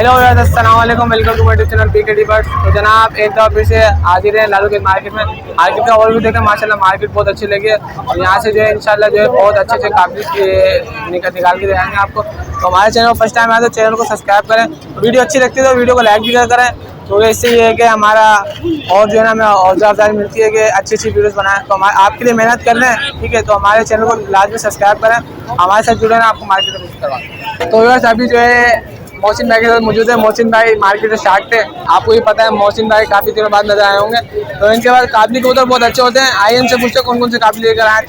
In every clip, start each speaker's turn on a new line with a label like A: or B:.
A: Hello अस्सलाम वालेकुम, welcome to my YouTube channel PKD birds. तो जनाब एक दफ़ा फिर से हाजिर है लालू के मार्केट में। मार्केट का और भी देखें, माशाल्लाह मार्केट बहुत अच्छी लगी है और यहाँ से जो है इंशाल्लाह जो है बहुत अच्छे अच्छे काबिल निकाल के दिखाएंगे आपको। तो हमारे चैनल को फर्स्ट टाइम आए तो चैनल को सब्सक्राइब करें, वीडियो अच्छी लगती है तो वीडियो को लाइक भी करें। तो इससे ये है कि हमारा और जो है ना हमें हौसला अफजाई मिलती है कि अच्छी अच्छी वीडियोस बनाएं। तो हमारे आपके लिए मेहनत कर रहे हैं, ठीक है। तो हमारे चैनल को लाजमी सब्सक्राइब करें, हमारे साथ जुड़े ना, आपको मार्केट में करवा। तो बस अभी जो है मोहसिन भाई के साथ मौजूद है। मोहसिन भाई मार्केट से स्टार्ट थे, आपको ही पता है मोहसिन भाई काफ़ी दिनों बाद नजर आए होंगे। तो इनके बाद काबली कबूतर बहुत अच्छे होते हैं। आइए इनसे पूछते कौन कौन से काबली लेकर आए।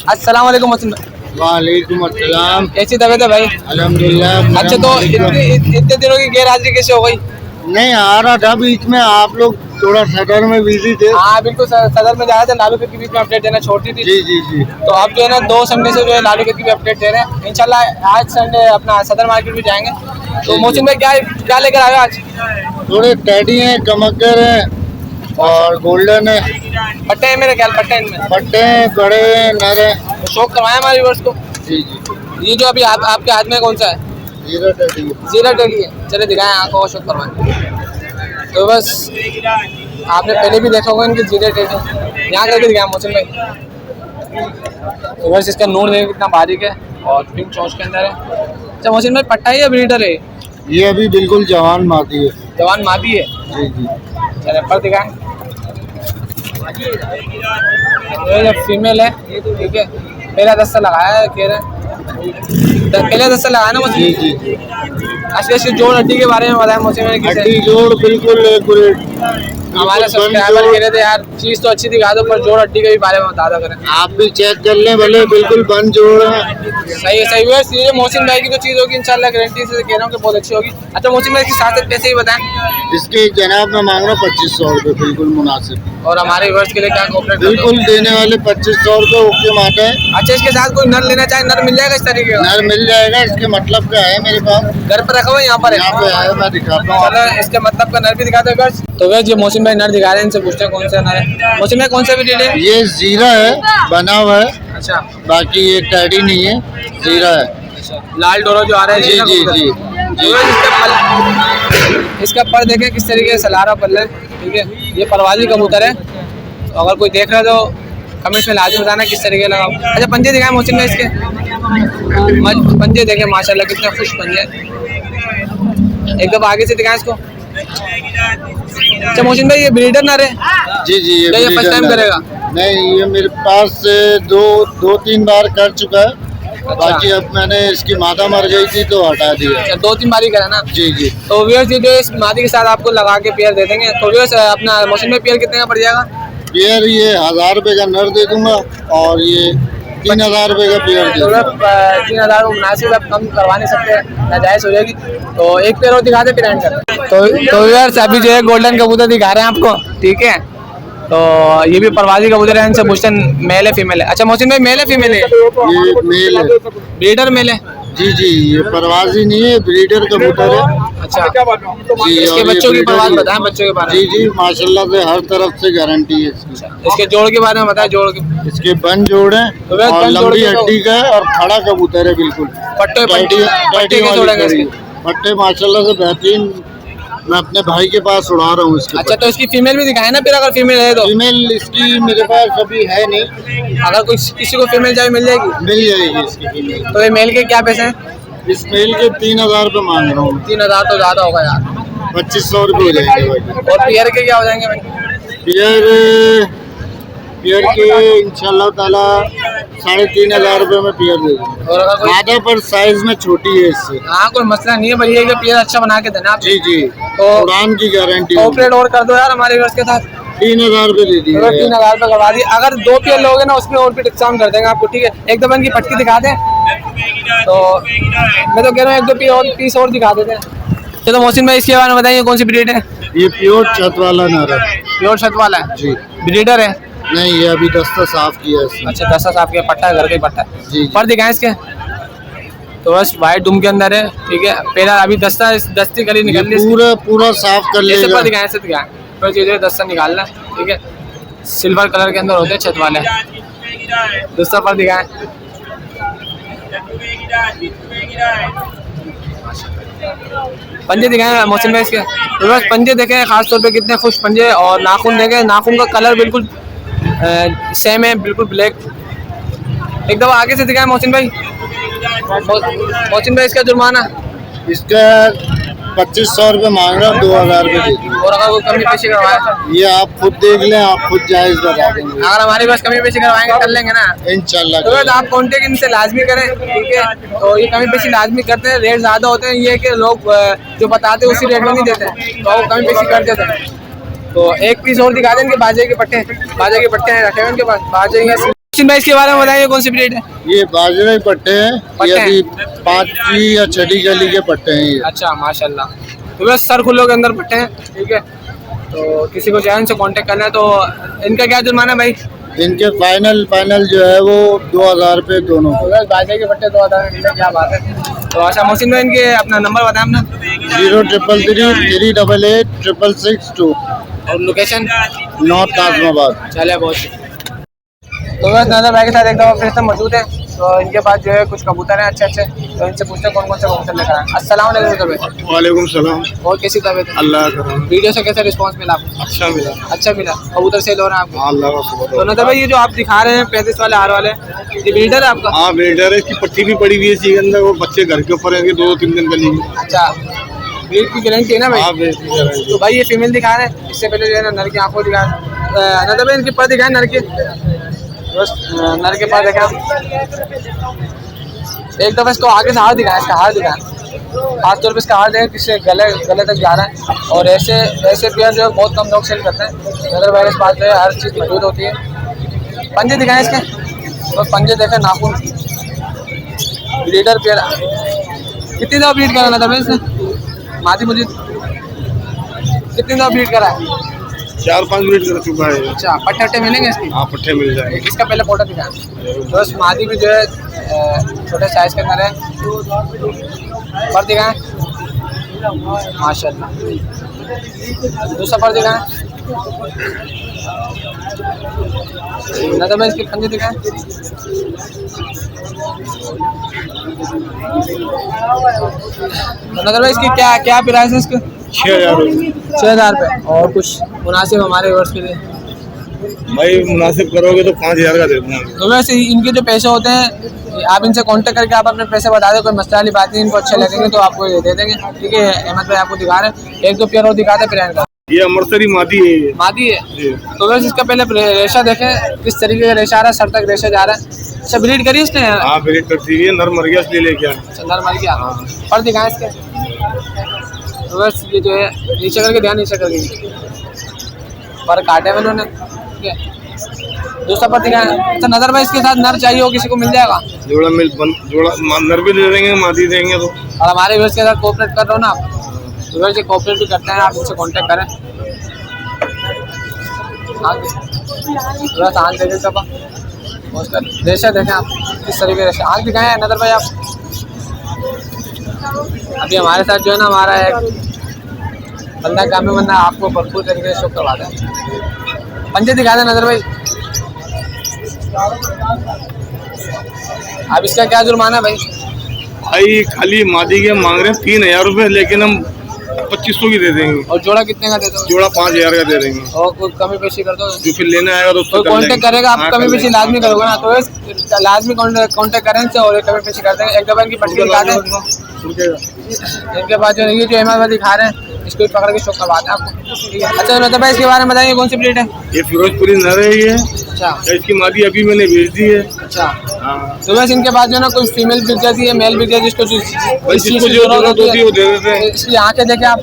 A: अस्सलाम वालेकुम मोहसिन भाई।
B: वालेकुम अस्सलाम।
A: कैसी तबीयत है भाई?
B: अल्हम्दुलिल्लाह।
A: अच्छा, तो इतने दिनों की गैर हाजिरी कैसे हो गई?
B: नहीं आ रहा था बीच में, आप लोग थोड़ा सदर में बिजी थे।
A: हाँ बिल्कुल, सदर में जा रहे थे, लालू के बीच में अपडेट देना छोटी थी।
B: जी जी जी।
A: तो अब जो है ना 2 संडे से जो है लालू के भी अपडेट दे रहे हैं। इंशाल्लाह आज संडे अपना सदर मार्केट भी जाएंगे। तो मोहसिन भाई क्या लेकर आए आज?
B: थोड़े टैडी हैं, कमकर हैं और गोल्डन है।
A: पट्टे हैं मेरे ख्याल, पट्टे हैं इनमें,
B: पट्टे हैं, बड़े हैं, नर हैं।
A: तो शौक करवाए हमारे व्यूअर्स को।
B: जी जी।
A: ये जो अभी आपके हाथ में कौन सा है?
B: जीरा टैडी है।
A: जीरा टेडी है। चले दिखाएं आँखों को, शौक करवाएं। तो बस आपने पहले भी देखा होगा इनके जीरे टेडी, यहाँ करके दिखाया मोहसिन भाई। तो बस इसका नूर देखिए कितना बारीक है और पिंक चौंच के अंदर है। अच्छा मोहसिन भाई, पट्टा है या ब्रीडर है?
B: ये अभी बिल्कुल जवान मादी है।
A: जवान मादी है।
B: जी जी।
A: चले पर दिखाएं। ये फीमेल है, ठीक है। पहला दस्ता लगाया है, कह रहे पहले दस्ता लगाया ना मुझे।
B: जी जी जी।
A: अच्छी जोड़ हड्डी के बारे में बताया मोहसिन भाई।
B: हड्डी जोड़ बिल्कुल एक्यूरेट।
A: हमारे सब्सक्राइबर कह रहे थे यार चीज़ तो अच्छी दिखा दो पर जोड़ हड्डी के भी बारे में बता दो करें।
B: आप भी चेक कर लें, भले बिल्कुल बंद जोड़ है।
A: सही है ये मोहसिन भाई की तो चीज़ होगी इंशाल्लाह, गारंटी से कह रहा हूँ कि बहुत अच्छी होगी। अच्छा मोहसिन भाई की साथ पैसे ही बताएं।
B: इसके जनाब में मांग रहा 2500 रुपये, बिल्कुल मुनासिब।
A: और हमारे व्यूअर्स के लिए क्या कोऑपरेट
B: बिल्कुल देने वाले 2500 रुपये ओके माता है।
A: अच्छा, इसके साथ कोई नर लेना चाहे नर मिल जाएगा इस तरीके का?
B: नर मिल जाएगा, इसके मतलब का है मेरे पास।
A: घर पर रखा हुआ यहाँ पर
B: है, मैं दिखाता हूँ।
A: चलो इसके मतलब का नर भी दिखाते हैं बस। तो वैसे जो मोहसिन भाई नर दिखा रहे हैं इनसे पूछते हैं कौन सा नर है। मोहसिन भाई कौन सा भी ले लें?
B: ये जीरा है, बना हुआ है।
A: अच्छा,
B: बाकी ये टैडी नहीं है, जीरा है।
A: अच्छा, लाल डोरो जो आ रहा है।
B: जी जी जी।
A: इसका पर देखें किस तरीके से सलारा पल्ला है, ठीक है। ये परवाजी कबूतर है। तो अगर कोई देख रहा है तो कमेंट्स में लाजमी बताना किस तरीके लगा। अच्छा पंजे दिखाएं मोहसिन भाई इसके। पंजे देखें माशाल्लाह कितने खुश पंजे। एक दफा आगे से दिखाएं इसको। अच्छा मोहसिन भाई ये ब्रीडर नर है?
B: जी जी।
A: ये फर्स्ट टाइम करेगा?
B: नहीं, ये मेरे पास दो तीन बार कर चुका है।
A: अच्छा।
B: बाकी अब मैंने इसकी मादा मर गई थी तो हटा दिया।
A: अच्छा, 2-3 बारी करा ना?
B: जी जी।
A: तो व्यूअर्स ये जो इस मादी के साथ आपको लगा के पेयर दे देंगे। तो व्यूअर्स अपना मोहसिन भाई पेयर कितने का पड़ जाएगा?
B: पेयर ये 1000 रुपये का नर दे दूंगा और ये 3000 रुपये का पेयर दे दूंगा।
A: 3000 को मुनासिब, आप कम करवा नहीं सकते, नाजायज़ हो जाएगी। तो एक पेयर और दिखा दे फिर एंड करते हैं। तो व्यूअर्स अभी जो है गोल्डन कबूतर दिखा रहे हैं आपको, ठीक है। तो ये भी परवाजी कबूतर है, इनसे पूछते हैं मेल है फीमेल है। अच्छा मोहसिन भाई मेल है फीमेल है?
B: ये मेल है।
A: ब्रीडर मेल है?
B: जी जी। ये परवाजी नहीं है, ब्रीडर कबूतर है।
A: अच्छा
B: जी।
A: इसके बच्चों की परवाज बताएं, बच्चों के बारे में।
B: जी जी, माशाल्लाह से हर तरफ से गारंटी है इसकी।
A: इसके जोड़ के बारे में बताएं। जोड़ के
B: इसके बन जोड़ है और लंबी हड्डी का है और खड़ा कबूतर है बिल्कुल।
A: पट्टे के जोड़ेंगे इसके?
B: पट्टे माशाल्लाह से बेहतरीन। मैं अपने भाई के पास उड़ा रहा हूँ इसके।
A: अच्छा, तो इसकी फीमेल भी दिखाए ना फिर, अगर फीमेल है तो?
B: फीमेल इसकी मेरे पास अभी है नहीं।
A: अगर किसी को फीमेल चाहिए मिल जाएगी?
B: मिल जाएगी इसकी फीमेल।
A: तो ये मेल के क्या पैसे हैं?
B: इस मेल के 3000 रुपये मांग रहा हूँ।
A: 3000 तो ज़्यादा होगा यार।
B: 2500 रुपये हो जाएंगे भाई।
A: और पेयर के क्या हो जाएंगे भाई?
B: पेयर के इंशाल्लाह ताला 3500 रुपये में पेयर दे दूँगा।
A: और अगर
B: मादा पर साइज में छोटी है इससे।
A: हाँ कोई मसला नहीं है, बढ़िया कि पेयर अच्छा बना के देना आप।
B: जी जी।
A: तो
B: उड़ान की गारंटी।
A: ऑपरेट और कर दो यार हमारे व्यूअर्स के साथ।
B: 3000 रुपये दे दिए।
A: 3000 रुपये करवा दिए। अगर 2 पेयर लोगे ना उसमें और भी डिस्काउंट कर देंगे आपको, ठीक है। एक दफा इनकी पटकी दिखा दें तो मैं तो कह रहा हूँ 1-2 पीस और दिखा देते हैं। चलो मोहसिन भाई इसके बारे में बताइए कौन सी ब्रीड है?
B: ये प्योर छत वाला नर है।
A: प्योर छत वाला है?
B: जी।
A: ब्रीडर है?
B: नहीं, ये अभी दस्ता साफ किया है इसने।
A: अच्छा, दस्ता साफ किया, पट्टा है, घर का ही पट्टा है।
B: जी।
A: पर दिखाएं इसके। तो बस वाइट डूम के अंदर है, ठीक है। पहला अभी दस्ती कली निकल
B: पूरा पूरा साफ कर लेगा।
A: पर दिखाएं से दिखाएं तो चीज़ें दस्ता निकालना, ठीक है। सिल्वर कलर के अंदर होते हैं छत वाले। दूसरा पर दिखाएं। पंजे दिखाए मोहसिन भाई इसके, तो बस पंजे देखे खास तौर पे कितने खुश पंजे, और नाखून देखे, नाखून का कलर बिल्कुल सेम है, बिल्कुल ब्लैक। एक दफ़ा आगे से दिखाए मोहसिन भाई। मोहसिन भाई इसका जुर्माना
B: इसका 2500 रुपये मांग रहा हूँ, 2000 रुपये दे दूँ।
A: और अगर कोई कमी पेशी करवाए
B: ये आप खुद देख लें, आप खुद जायज़ बता देंगे।
A: अगर हमारी बस कमी पेशी करवाएंगे कर लेंगे ना
B: इंशाल्लाह।
A: तो बस आप कांटेक्ट इनसे लाजमी करें, ठीक है। तो ये कमी पेशी लाजमी करते हैं, रेट ज़्यादा होते हैं, ये कि लोग जो बताते हैं उसी रेट में नहीं देते हैं, तो वो कमी पेशी कर देते हैं। तो एक पीस और दिखा दें इनके बाजे के पट्टे हैं रखे हुए इनके पास, बाजे हैं। भाई इसके बारे में बताइए कौन सी ब्रीड है?
B: ये बाजरे पट्टे हैं, ये अभी 5वीं या 6ठी गली के पट्टे हैं ये।
A: अच्छा माशाल्लाह। तो बस सर खुलों के अंदर पट्टे हैं, ठीक है। तो किसी को चाहे इनसे कांटेक्ट करना है तो इनका क्या जुर्माना है भाई?
B: इनके फाइनल जो है वो 2000 रुपये दोनों।
A: तो बस बाजे के पट्टे 2000 में क्या बात है। तो अच्छा मोहसिन भाई इनके अपना नंबर बताएं अपना।
B: 0333 388 662
A: और लोकेशन
B: नॉर्थ आजमाबाद।
A: चले बहुत। तो बस नजर भाई के साथ एक दफ़ा फिर से मौजूद है, तो इनके पास जो है कुछ कबूतर हैं अच्छे, तो इनसे पूछते हैं कौन कौन से कबूतर लेकर आए। अस्सलाम वालेकुम भाई।
B: वालेकुम सलाम।
A: और कैसी तबीयत है?
B: अल्लाह का रहम।
A: वीडियो से कैसा रिस्पांस मिला आपको? अच्छा मिला। कबूतर सेल हो रहा है आपको?
B: अल्लाह का शुक्र।
A: तो नजर भाई ये जो आप दिखा रहे हैं 35 वाले हार वाले, ये ब्रीडर है आपका?
B: हाँ ब्रीडर है, इसकी पट्टी भी पड़ी हुई है इसी के अंदर, वो बच्चे घर के ऊपर है, 2-3 दिन के लिए।
A: अच्छा ब्रीड की गारंटी है ना भाई?
B: हाँ ब्रीड की गारंटी।
A: तो भाई ये फीमेल दिखा रहे हैं, इससे पहले जो है ना नर की आंखों दिखा नजर भाई इनके पर दिखाए नर के, बस नर के पास देखा एक दफ़ा इसको आगे से हार दिखाएं, इसका हार दिखाएं खास तौर पे इसका हार देखें किससे गले तक जा रहा है। और ऐसे पेयर जो है बहुत कम लोग सेल करते हैं। नजर भाई के पास जो है हर चीज़ मौजूद होती है। पंजे दिखाएं इसके, तो पंजे देखें, नाखून, ब्रीडर पेयर। कितनी दफ़ा ब्रीड करा नजर भाई इसने? मादी मुझे कितनी दफ़ा ब्रीड करा है?
B: 4-5 मिनट कर चुका है।
A: अच्छा पट्टे मिलेंगे इसके?
B: हाँ पट्टे मिल जाएंगे।
A: इसका पहले फोटो दिखा। बस मादी भी जो है छोटे साइज के अंदर है, पर दिखाएं माशाल्लाह। दूसरा पर दिखाएं नजर में, इसके पंजे दिखाएं। नजर में इसकी क्या प्राइस है इसके? 6000 रुपये। और कुछ मुनासिब हमारे वर्ष के लिए
B: भाई मुनासिब करोगे तो 5000 का दे दूँगा।
A: तो वैसे इनके जो पैसे होते हैं आप इनसे कांटेक्ट करके आप अपने पैसे बता दें, कोई मसला वाली बात नहीं। इनको अच्छे लगेंगे तो आपको ये दे देंगे, ठीक है। अहमद भाई आपको दिखा रहे हैं, एक दो पेयर और दिखाते हैं फिर।
B: ये अमृतसरी मादी है।
A: मादी है। तो वैसे इसका पहले रेशा देखें किस तरीके का रेशा आ रहा है, सर तक रेशा जा रहा है। अच्छा ब्रीड करी इसने?
B: हाँ ब्रीड करती है, नर मर गया इसलिए लेके आए।
A: अच्छा नर मर गया। पर दिखाएं इसके, तो बस ये जो है नीचे करके ध्यान, नीचे करके पर काटे में उन्होंने, ठीक है। दूसरा पर दिखाएं। अच्छा नजर भाई इसके साथ नर चाहिए हो किसी को मिल जाएगा?
B: जोड़ा नर भी दे देंगे, मादी देंगे तो।
A: और हमारे व्यवस्था के साथ कोऑपरेट कर रहे हो ना आप, तो वैसे कोऑपरेट भी करते हैं, आप इनसे कांटेक्ट करें। थोड़ा आँख देखें सब, उसका रेशा देखें आप किस तरीके से आँख दिखाएं नजर भाई आप। अभी हमारे साथ जो है ना हमारा एक बंदा काम में बंदा आपको भरपूर तरीके से शो करवा दें। पंजे दिखा दें नजर भाई। अब इसका क्या जुर्माना है भाई?
B: भाई खाली मादी के मांग रहे हैं 3000 रुपये, लेकिन हम 2500 की दे देंगे।
A: और जोड़ा कितने का दे दो?
B: जोड़ा 5000 का दे देंगे।
A: और कोई कमी पेशी कर दो,
B: जो फिर लेने आएगा तो उसको
A: कांटेक्ट करेगा। आप कमी पेशी लाजमी करोगे ना, तो लाजमी कांटेक्ट करें इनसे और कमी पेशी कर देंगे। एक दफा इनकी पट्टी दिखा दें। इनके बाद जो ये जो अहमद भाई दिखा रहे हैं इसको भी पकड़ के शो करवा दें आपको। अच्छा मतलब भाई इसके बारे में बताइए कौन सी ब्रीड है?
B: ये फिरोजपुरी नर है ये।
A: अच्छा
B: इसकी मादी अभी मैंने भेज दी है।
A: अच्छा तो बस इनके बाद जो ना कोई फीमेल बिक जाती है, मेल बिक जाती है,
B: जिसको जो जरूरत होती है वो दे देते हैं।
A: इसकी आँखें देखें आप,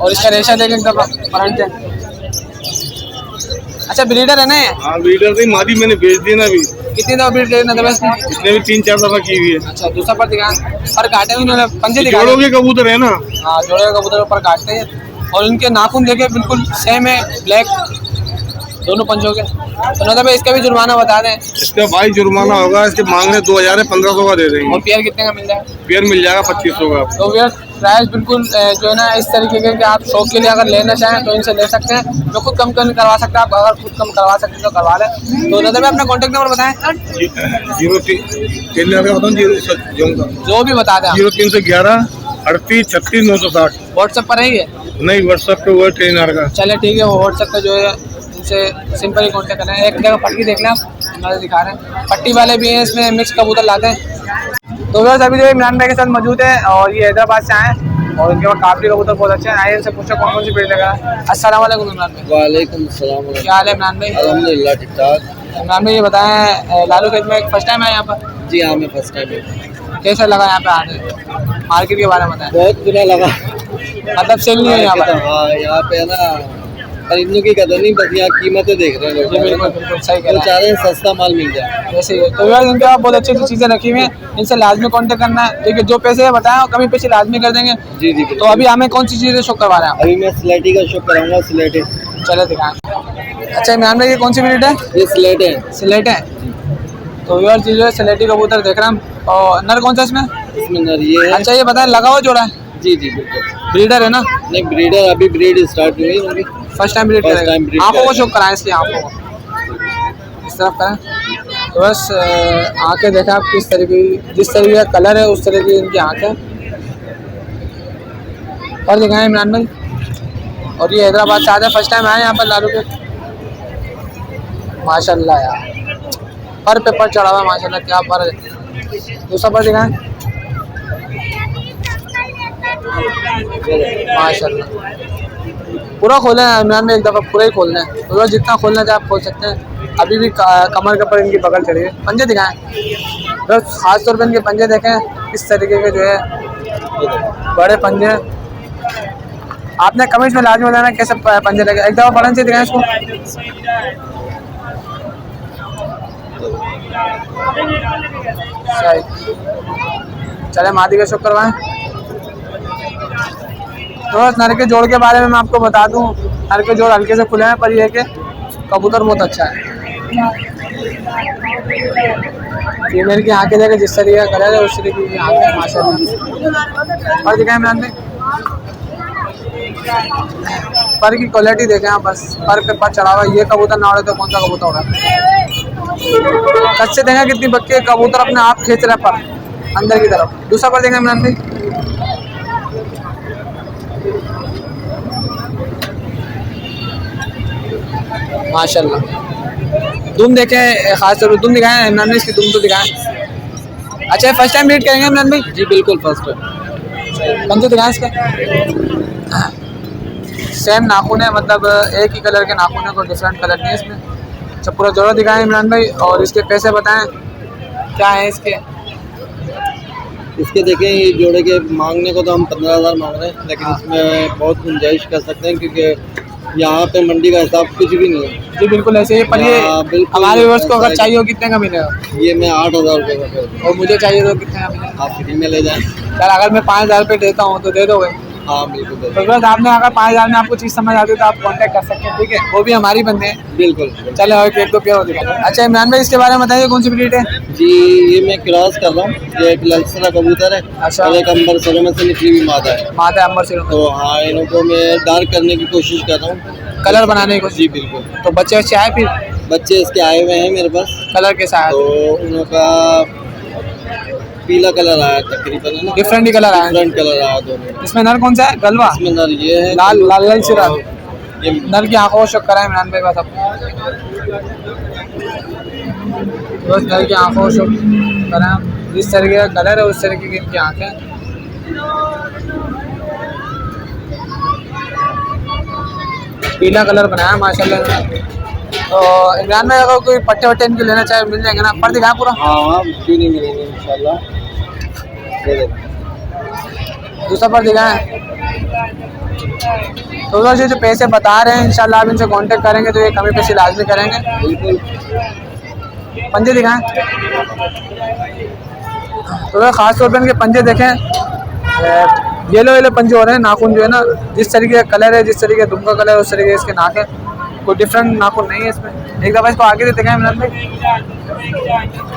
A: और इसका रेशा देखें एक दफा फ्रंट है। अच्छा ब्रीडर है ना ये?
B: हाँ ब्रीडर नहीं, मादी मैंने भेज दी ना अभी।
A: कितनी दफा ब्रीड करना था इसने?
B: इसने भी 3-4 दफा की हुई है।
A: अच्छा दूसरा पर दिखा, पर काटे हुए इन्होंने पंजे दिखा।
B: जोड़ों के कबूतर है ना?
A: हाँ जोड़े के कबूतर पर काटते हैं। और इनके नाखून देखे बिल्कुल सेम है, ब्लैक दोनों पंचों के। तो ना भाई इसका भी जुर्माना बता दें।
B: इसका भाई जुर्माना होगा, इसके मांग रहे 2000 है, 1500 का दे देंगे।
A: और पेयर कितने का मिल जाएगा?
B: पेयर मिल जाएगा 2500 का।
A: तो पेयर प्राइस बिल्कुल जो है ना इस तरीके के कि आप शौक के लिए अगर लेना चाहें तो इनसे ले सकते हैं। जो खुद कम करवा सकते हैं आप, अगर खुद कम करवा सकते हैं तो करवा लें। तो नजर में अपना कॉन्टैक्ट नंबर बताएं।
C: 03
A: जो भी बता दें आप।
C: 0311 38 36 960।
A: व्हाट्सएप पर है
C: नहीं, व्हाट्सएप पे वो ट्रेनर का।
A: चले ठीक है, वो व्हाट्सएप पे जो है इनसे सिंपल ही कॉन्टैक्ट करना है। एक जगह पट्टी देख लें आप, हमारे दिखा रहे हैं पट्टी वाले भी हैं, इसमें मिक्स कबूतर लाते हैं। तो बस अभी जो है इमरान भाई के साथ मौजूद है और ये हैदराबाद से आए हैं और इनके पास काफी कबूतर बहुत अच्छे हैं। आइए इनसे पूछो कौन कौन सी ब्रीड लगा। अस्सलाम वालेकुम इमरान भाई।
B: वालेकुम सलाम।
A: क्या हाल है इमरान भाई?
B: अल्हम्दुलिल्लाह ठीक ठाक।
A: इमरान भाई ये बताएं, लालू खेत में फर्स्ट टाइम आए यहाँ पर?
B: जी हाँ, मैं फर्स्ट टाइम।
A: कैसा लगा यहाँ पे आने? मार्केट के बारे में बताएं।
B: बहुत बुरा लगा,
A: मतलब सेल नहीं है यहाँ पर?
B: हाँ, यहाँ पे है ना परिंदों की कदर नहीं, बस यहाँ कीमतें देख रहे हैं लोग।
A: बिल्कुल बिल्कुल सही कह
B: वो
A: रहे
B: चाह रहे हैं सस्ता माल मिल जाए।
A: हैं। ऐसे ही है। तो यार इनके पास बहुत अच्छी अच्छी चीज़ें रखी हुई हैं, इनसे लाजमी कॉन्टेक्ट करना है। ठीक है, जो पैसे बताएं और कमी पेशी लाजमी कर देंगे।
B: जी जी।
A: तो अभी हमें कौन सी चीज़ें शो करवा रहे हैं?
B: अभी मैं स्लेटी का शो कराऊंगा। स्लेटी।
A: चलो दिखाएं। अच्छा इमरान भाई ये कौन सी ब्रीड है?
B: ये स्लेट है।
A: सिलेट है। तो यार चीज़ है सिलेटी कबूतर देख रहे हैं हम। और नर कौन सा इसमें?
B: इसमें नर ये है।
A: अच्छा ये बताएं, लगा हुआ जोड़ा है?
B: जी जी बिल्कुल।
A: ब्रीडर है ना?
B: नहीं, ब्रीडर अभी ब्रीड स्टार्ट हुई है।
A: First time breed
B: First time
A: करेंगे।
B: breed
A: आँखों को
B: करेंगे।
A: शो कराएं इसकी आँखों को इस तरफ करें। तो बस आँखें देखें आप किस तरीके की, जिस तरीके का कलर है उस तरीके की इनकी आँखें। और दिखाएं इमरान भाई। और ये हैदराबाद से आते हैं, फर्स्ट टाइम आए यहाँ पर लालू के। माशाल्लाह यार पर पेपर चढ़ा हुआ है माशाल्लाह, क्या पर है। दूसरा पर दिखाएं। माशाल्लाह पूरा खोले हैं इमरान में, एक दफ़ा पूरा ही खोलना है। तो बस जितना खोलना चाहे आप खोल सकते हैं। अभी भी कमर के ऊपर इनकी बगल चढ़ी है। पंजे दिखाएं, बस खास तौर पे इनके पंजे देखें इस तरीके के जो है बड़े पंजे हैं। आपने कमेंट्स में लाजमी बताना कैसे पंजे लगे। एक दफ़ा बड़न से दिखाएं इसको। सही, चले मादी का शो करवाएं। तो बस नर के जोड़ के बारे में मैं आपको बता दूं, नर के जोड़ हल्के से खुले हैं पर ये है कि कबूतर बहुत अच्छा है। फीमेल की आँखें देखें जिस तरीके का कलर है उस तरीके की आँखें माशाल्लाह। और दिखाएं इमरान भाई पर की क्वालिटी देखें आप, बस पर पे पर चढ़ा हुआ। ये कबूतर ना उड़े तो कौन सा कबूतर उड़ा? कच्चे देखें कितनी बक्के कबूतर अपने आप खींच रहे पर अंदर की तरफ। दूसरा पर देखें इमरान भाई। माशाल्लाह दुम देखें, खास तौर पर दुम दिखाएं इमरान भाई, इसकी दुम तो दिखाएं। अच्छा फर्स्ट टाइम रीड करेंगे इमरान भाई?
B: जी बिल्कुल फर्स्ट टाइम।
A: पंजे दिखाएं इसके। सेम नाखून है, मतलब एक ही कलर के नाखून है, कोई डिफरेंट कलर नहीं है इसमें। अच्छा पूरा जोड़ा दिखाएं इमरान भाई और इसके पैसे बताएं क्या है इसके?
B: इसके देखें ये जोड़े के मांगने को तो हम 15,000 मांग रहे हैं, लेकिन इसमें बहुत गुंजाइश कर सकते हैं क्योंकि यहाँ पे मंडी का हिसाब कुछ भी नहीं है।
A: जी बिल्कुल ऐसे ही। पर ये हमारे व्यूअर्स को अगर चाहिए हो कितने का मिलेगा?
B: ये मैं 8,000 रुपये का कर दूँ।
A: और मुझे चाहिए तो कितने का मिलेगा?
B: आप फ्री में ले जाएं।
A: यार अगर मैं 5,000 रुपये देता हूँ तो दे दोगे?
B: हाँ बिल्कुल
A: तो बस आपने अगर 5,000 में आपको चीज़ समझ आती है तो आप कांटेक्ट कर सकते हैं। ठीक है, वो भी हमारी बंदे हैं।
B: बिल्कुल।
A: चले और एक दो पेयर दिखा। अच्छा इमरान भाई इसके बारे में बताइए कौन सी ब्रीड है?
B: जी ये मैं क्रॉस कर रहा हूँ। ये एक ललसरा कबूतर है।
A: अच्छा।
B: और एक अंबर सरों में से निकली हुई मादा है।
A: माता अंबर से
B: तो हाँ, इनको मैं डार्क करने की कोशिश कर रहा हूँ,
A: कलर बनाने की कोशिश।
B: जी बिल्कुल।
A: तो बच्चे बच्चे आए फिर?
B: बच्चे इसके आए हुए हैं मेरे पास।
A: कलर कैसा आया?
B: तो उनका पीला कलर आया तकरीबन, है ना?
A: डिफरेंट ही कलर आया।
B: डिफरेंट कलर आया दोनों।
A: इसमें नर कौन सा है? गलवा?
B: इसमें नर ये है
A: लाल लाल लाल सिरा।
B: ये
A: नर की आंखों को शक करा है इमरान भाई बस। बस नर की आंखों को शक करा, जिस तरीके का कलर है उस तरीके की इनकी आँखें। पीला कलर बनाया माशाल्लाह। तो इमरान भाई अगर कोई पट्टे वट्टे इनके लेना चाहे मिल जाएंगे ना? पर दिखाएं पूरा।
B: हाँ क्यों नहीं मिलेंगे इंशाल्लाह।
A: दूसरा पर दिखाएं। तो बस ये जो पैसे बता रहे हैं इंशाल्लाह आप इनसे कांटेक्ट करेंगे तो ये कमी पैसे लाजमी करेंगे।
B: बिल्कुल।
A: पंजे दिखाएं। तो वह ख़ास तौर पर इनके पंजे देखें, येलो येलो पंजे हो रहे हैं। नाखून जो है ना जिस तरीके का कलर है, जिस तरीके का दुम का कलर है उस तरीके इसके नाक है। कोई डिफरेंट नाखून नहीं है इसमें। एक दफ़ा इसको आगे से दिखाएं इमरान भाई।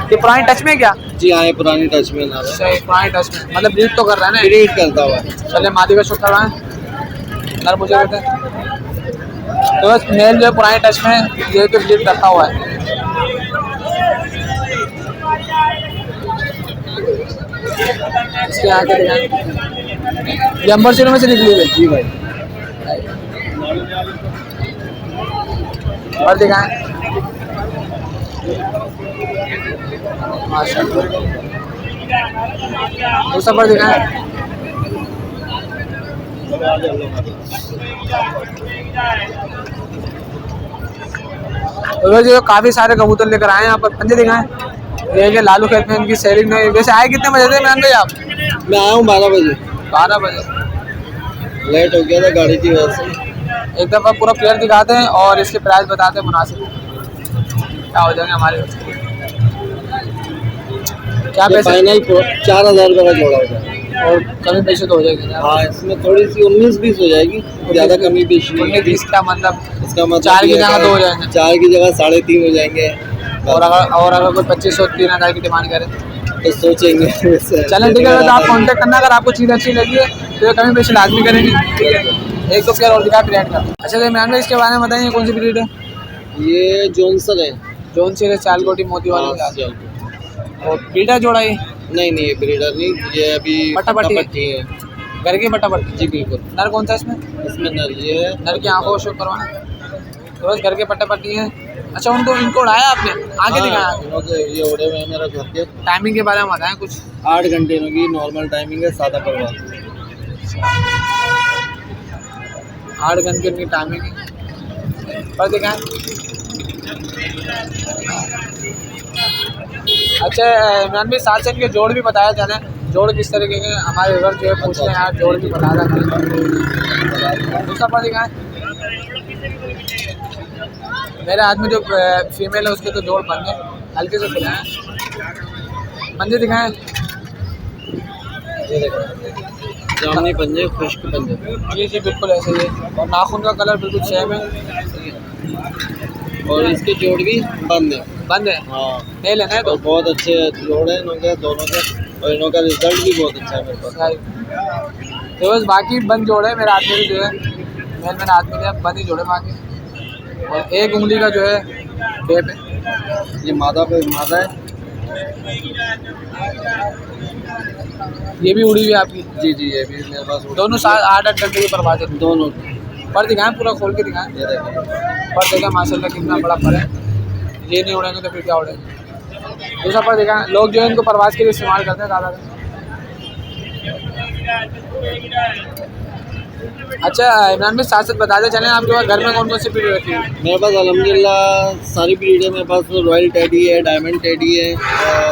A: ये पुरानी टच में क्या?
B: जी हाँ, ये पुरानी टच में ना
A: सही, पुरानी टच में मतलब ब्रीड तो कर रहा है ना।
B: ब्रीड करता हुआ।
A: चलिए मादी का शूट करवाएं, नर मुझे कहते हैं। तो बस मेल जो है पुराने टच में ये तो ब्रीड करता हुआ है। इसके आगे दिखाएं, ये अंबर सिरों में से निकली हुई है।
B: जी भाई।
A: और दिखाएं, माशाल्लाह। दूसरा पर दिखाएं, तो जो काफी सारे कबूतर लेकर आए हैं यहाँ पर। पंजे दिखाएं, ये कि लालू खेत में इनकी सेलिंग नहीं। वैसे आए कितने बजे थे इमरान भाई आप?
B: मैं आया हूँ 12 बजे।
A: 12 बजे।
B: लेट हो गया था गाड़ी की वजह से।
A: एक दफ़ा पूरा प्लेयर दिखाते हैं और इसके प्राइस बताते हैं मुनासिब क्या हो जाएंगे हमारे। क्या पैसे?
B: फाइनल 4000 रुपये का जोड़ा हो जाएगा
A: और कमी पैसे तो हो जाएगी।
B: हाँ, इसमें थोड़ी सी 19-20 हो जाएगी, ज़्यादा कमी पेशी नहीं है।
A: 19-20 का मतलब
B: इसका मतलब
A: 4 की जगह 2 हो जाएंगे।
B: 4 की जगह 3.5 हो जाएंगे।
A: और अगर कोई 2500-3000 की डिमांड करे
B: तो सोचेंगे।
A: चलें ठीक है, तो आप कांटेक्ट करना। अगर आपको चीज़ अच्छी लगी है तो ये कमी पैसे लाजमी करेंगे। एक दो पेयर और दिखा फिर ऐड कर। अच्छा तो इमरान भाई इसके बारे में बताइए, कौन सी ब्रीड है?
B: ये जॉनसन है।
A: जोन सी है, चालकोटी मोती वाले।
B: चल।
A: और ब्रीडर जोड़ा ये?
B: नहीं, ये ब्रीडर नहीं, ये अभी
A: पट्टी
B: है।
A: घर की पट्टी।
B: जी बिल्कुल।
A: नर कौन सा इसमें?
B: इसमें नर ये है।
A: नर की आंखों को शो करवाना। तो बस घर के पट्टी है। अच्छा इनको उड़ाया आपने? आगे दिखाया?
B: ये उड़े हुए हैं मेरे घर के।
A: टाइमिंग के बारे में बताएं कुछ।
B: 8 घंटे की नॉर्मल टाइमिंग है, सादा परवाह।
A: 8 घंटे की टाइमिंग है। पर दिखाएं। अच्छा इमरान भाई साथ से इनके जोड़ भी बताया जाना है, जोड़ किस तरीके के हमारे घर जो है पूछते हैं यार, जोड़ भी बता रहा। दूसरा पर दिखाएं, मेरे हाथ में जो फीमेल है उसके तो जोड़ बन गए, हल्के से खुलाएं। पंजे दिखाएं,
B: जामनी पंजे, खुश्क पंजे।
A: जी बिल्कुल ऐसे ही है। और नाखून का कलर बिल्कुल सेम है।
B: और इसके जोड़ भी बंद है। हाँ,
A: नहीं लेना है
B: तो बहुत अच्छे जोड़ है इनके दोनों के, और इनका रिजल्ट भी बहुत अच्छा है मेरे पास।
A: तो बस बाकी बंद जोड़ है मेरे हाथ में भी जो है, मेरे हाथ में दिया बंद ही जोड़े बाकी। और एक उंगली का जो है गैप है।
B: ये मादा है।
A: ये भी उड़ी हुई है आपकी?
B: जी ये भी मेरे पास।
A: दोनों 8-8 घंटे की परवाज़ है
B: दोनों।
A: पर दिखाएं, पूरा खोल के दिखाएं।
B: ये देखिए
A: पर देखें माशाल्लाह कितना बड़ा पर है। ये नहीं उड़ेंगे तो फिर क्या उड़ेंगे। दूसरा पर दिखाएं, लोग जो है इनको परवाज़ के लिए इस्तेमाल करते हैं ज़्यादा। अच्छा इमरान भाई साथ बताते चलें आपके पास घर में कौन कौन सी ब्रीड रखी है?
B: मेरे पास अल्हम्दुलिल्लाह सारी ब्रीड है। मेरे पास रॉयल टेडी है, डायमंड टेडी है,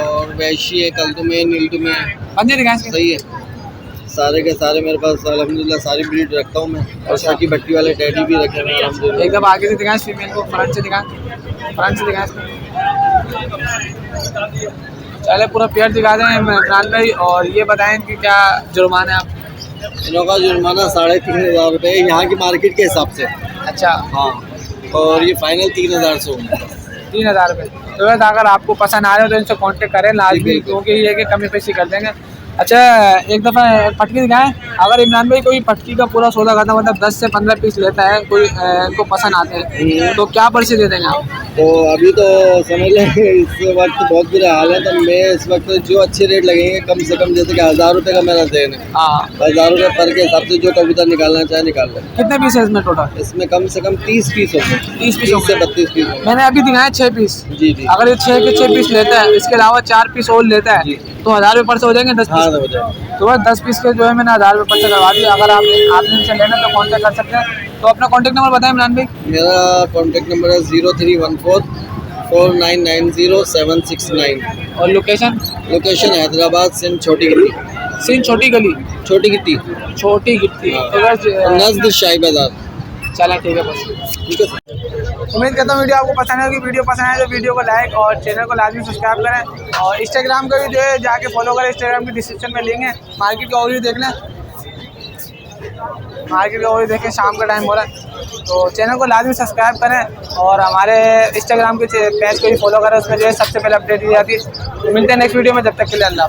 B: और वैशी है, कल्तुम है, नीलतुम है।
A: पंजे दिखाएं।
B: सही है, सारे के सारे मेरे पास अल्हम्दुलिल्लाह सारी ब्रीड रखता हूँ मैं। और साकी बट्टी वाले टेडी भी रखे हैं अल्हम्दुलिल्लाह।
A: एकदम आगे से दिखाएं फीमेल को, फ्रंट से दिखाएं। चले पूरा पेयर दिखा दें इमरान भाई। और ये बताएं कि क्या जुर्माना है आप?
B: इनका जुर्माना 3500 रुपये है यहाँ की मार्केट के हिसाब से।
A: अच्छा
B: हाँ, और ये फाइनल 3000 से होगा।
A: 3000 रुपये। तो वैसे अगर आपको पसंद आ रहे हो तो इनसे कांटेक्ट करें लाजमी, क्योंकि ये कि कमी पेशी कर देंगे। अच्छा एक दफ़ा पटकी दिखाएं। अगर इमरान भाई कोई पटकी का पूरा सौदा खाता मतलब 10 से 15 पीस लेता है, कोई इनको पसंद आते हैं तो क्या पैसे दे देंगे आप?
B: तो अभी तो समझ लें इस वक्त बहुत बुरा हाल है, तो मैं इस वक्त जो अच्छे रेट लगेंगे कम से कम, जैसे कि 1000 रुपये का मेरा देन है।
A: हाँ
B: 1000 रुपये पर के हिसाब से जो कबूतर निकालना चाहे निकाल लें।
A: कितने पीस है इसमें टोटल?
B: इसमें कम से कम 30 पीस होंगे।
A: 30 पीस
B: से 32 पीस होंगे।
A: मैंने अभी दिखाया 6 पीस।
B: जी
A: अगर ये 6 के 6 पीस लेता है, इसके अलावा 4 पीस और लेता है तो 1000 रुपये पर से हो जाएंगे 10
B: हाँ
A: पीस।
B: हो जाएगा।
A: तो बस 10 पीस के जो है मैंने 1000 रुपये पर से करवा दिया। अगर आपने इनसे लेना तो कांटेक्ट कर सकते हैं। तो अपना कांटेक्ट नंबर बताएं इमरान भाई।
B: मेरा कांटेक्ट नंबर है 03144990
A: और लोकेशन?
B: लोकेशन हैदराबाद सिंध छोटी गिट्टी।
A: सिंध छोटी गली,
B: छोटी गिट्टी
A: छोटी गिट्टी। तो बस
B: नज़द शाही बाजार।
A: चलें ठीक है बस।
B: ठीक है।
A: उम्मीद करता हूँ वीडियो आपको पसंद है। वीडियो पसंद है तो वीडियो को लाइक और चैनल को लाजमी सब्सक्राइब करें। और इंस्टाग्राम का भी जो है जाके फॉलो करें, इंस्टाग्राम की डिस्क्रिप्शन में लिंक है। मार्केट का ओवरव्यू देख लें। मार्केट का ओवरव्यू देखें। शाम का टाइम हो रहा है, तो चैनल को लाजमी सब्सक्राइब करें और हमारे इंस्टाग्राम के पेज को भी फॉलो करें, उसमें जो है सबसे पहले अपडेट दी जाती है। तो मिलते हैं नेक्स्ट वीडियो में, जब तक के लिए अल्लाह।